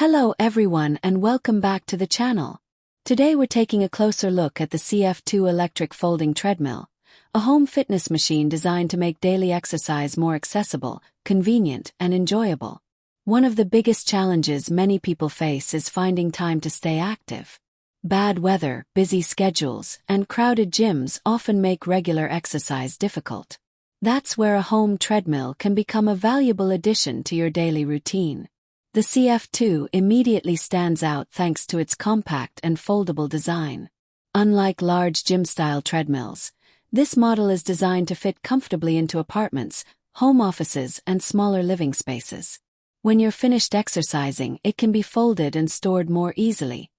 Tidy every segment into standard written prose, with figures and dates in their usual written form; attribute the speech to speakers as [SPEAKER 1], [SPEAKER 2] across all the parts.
[SPEAKER 1] Hello everyone and welcome back to the channel. Today we're taking a closer look at the CF2 Electric Folding Treadmill, a home fitness machine designed to make daily exercise more accessible, convenient, and enjoyable. One of the biggest challenges many people face is finding time to stay active. Bad weather, busy schedules, and crowded gyms often make regular exercise difficult. That's where a home treadmill can become a valuable addition to your daily routine. The CF2 immediately stands out thanks to its compact and foldable design. Unlike large gym-style treadmills, this model is designed to fit comfortably into apartments, home offices, and smaller living spaces. When you're finished exercising, it can be folded and stored more easily,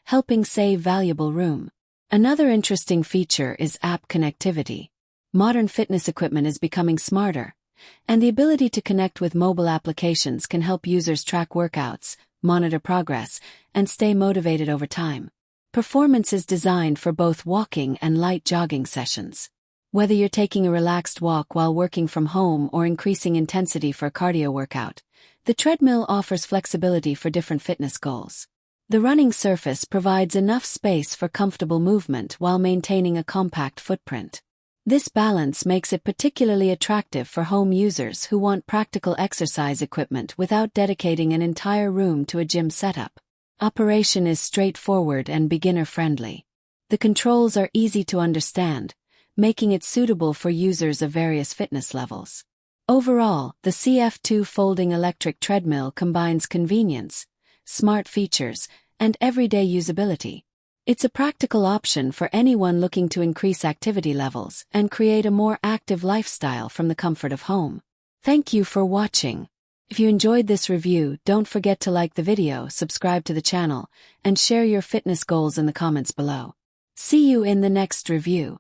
[SPEAKER 1] helping save valuable room. Another interesting feature is app connectivity. Modern fitness equipment is becoming smarter, and the ability to connect with mobile applications can help users track workouts, monitor progress, and stay motivated over time. Performance is designed for both walking and light jogging sessions. Whether you're taking a relaxed walk while working from home or increasing intensity for a cardio workout, the treadmill offers flexibility for different fitness goals. The running surface provides enough space for comfortable movement while maintaining a compact footprint. This balance makes it particularly attractive for home users who want practical exercise equipment without dedicating an entire room to a gym setup. Operation is straightforward and beginner-friendly. The controls are easy to understand, making it suitable for users of various fitness levels. Overall, the CF2 Folding Electric Treadmill combines convenience, smart features, and everyday usability. It's a practical option for anyone looking to increase activity levels and create a more active lifestyle from the comfort of home. Thank you for watching. If you enjoyed this review, don't forget to like the video, subscribe to the channel, and share your fitness goals in the comments below. See you in the next review.